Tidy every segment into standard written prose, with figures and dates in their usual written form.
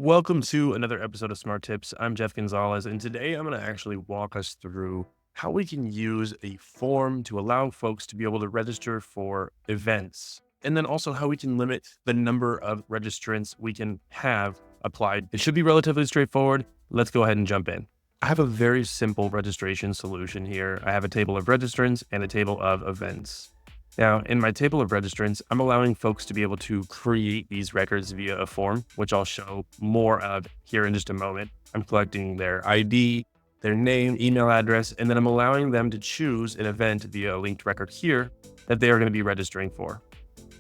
Welcome to another episode of Smart Tips. I'm Jeff Gonzalez, and today I'm going to actually walk us through how we can use a form to allow folks to be able to register for events, and then also how we can limit the number of registrants we can have applied. It should be relatively straightforward. Let's go ahead and jump in. I have a very simple registration solution here. I have a table of registrants and a table of events. Now, in my table of registrants, I'm allowing folks to be able to create these records via a form, which I'll show more of here in just a moment. I'm collecting their ID, their name, email address, and then I'm allowing them to choose an event via a linked record here that they are going to be registering for.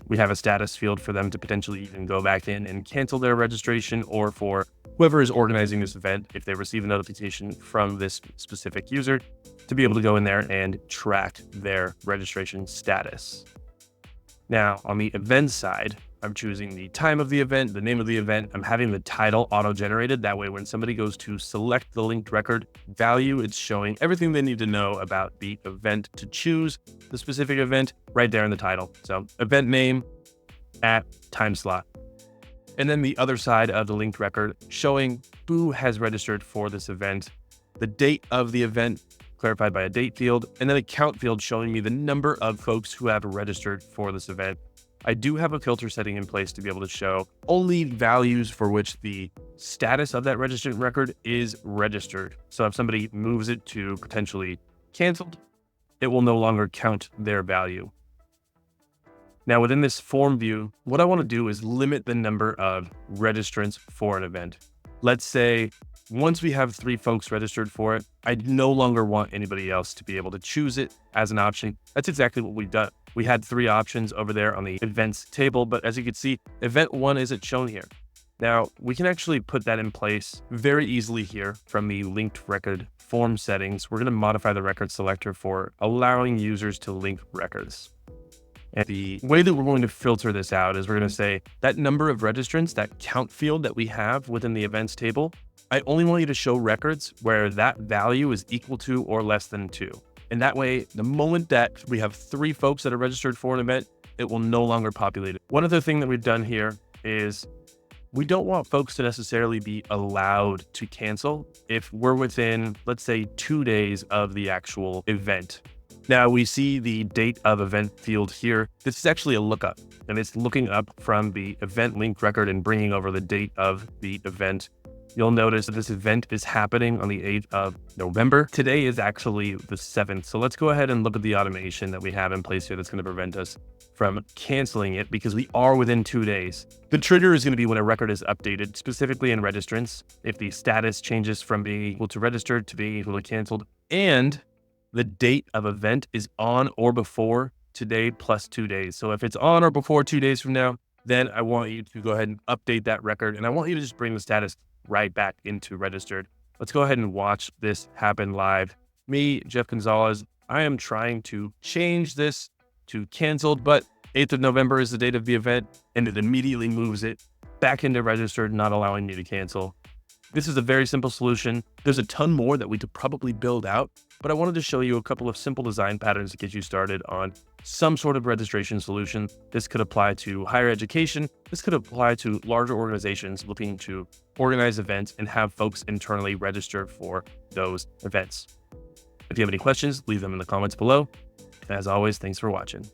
We have a status field for them to potentially even go back in and cancel their registration, or for whoever is organizing this event, if they receive a notification from this specific user, to be able to go in there and track their registration status. Now, on the event side, I'm choosing the time of the event, the name of the event. I'm having the title auto-generated. That way, when somebody goes to select the linked record value, it's showing everything they need to know about the event to choose the specific event right there in the title. So event name at time slot. And then the other side of the linked record showing who has registered for this event, the date of the event clarified by a date field, and then a count field showing me the number of folks who have registered for this event. I do have a filter setting in place to be able to show only values for which the status of that registrant record is registered. So if somebody moves it to potentially canceled, it will no longer count their value. Now, within this form view, what I want to do is limit the number of registrants for an event. Let's say once we have 3 folks registered for it, I no longer want anybody else to be able to choose it as an option. That's exactly what we've done. We had 3 options over there on the events table, but as you can see, event 1 isn't shown here. Now, we can actually put that in place very easily here from the linked record form settings. We're going to modify the record selector for allowing users to link records. And the way that we're going to filter this out is we're going to say that number of registrants, that count field that we have within the events table, I only want you to show records where that value is equal to or less than 2. And that way, the moment that we have 3 folks that are registered for an event, it will no longer populate it. One other thing that we've done here is we don't want folks to necessarily be allowed to cancel if we're within, let's say, 2 days of the actual event. Now we see the date of event field here. This is actually a lookup, and it's looking up from the event linked record and bringing over the date of the event. You'll notice that this event is happening on the 8th of November. Today is actually the 7th. So let's go ahead and look at the automation that we have in place here that's going to prevent us from canceling it because we are within 2 days. The trigger is going to be when a record is updated, specifically in registrants, if the status changes from being equal to registered to being equal to canceled, and the date of event is on or before today plus 2 days. So if it's on or before 2 days from now, then I want you to go ahead and update that record. And I want you to just bring the status right back into registered. Let's go ahead and watch this happen live. Me, Jeff Gonzalez, I am trying to change this to canceled, but 8th of November is the date of the event, and it immediately moves it back into registered, not allowing me to cancel. This is a very simple solution. There's a ton more that we could probably build out, but I wanted to show you a couple of simple design patterns to get you started on some sort of registration solution. This could apply to higher education. This could apply to larger organizations looking to organize events and have folks internally register for those events. If you have any questions, leave them in the comments below. As always, thanks for watching.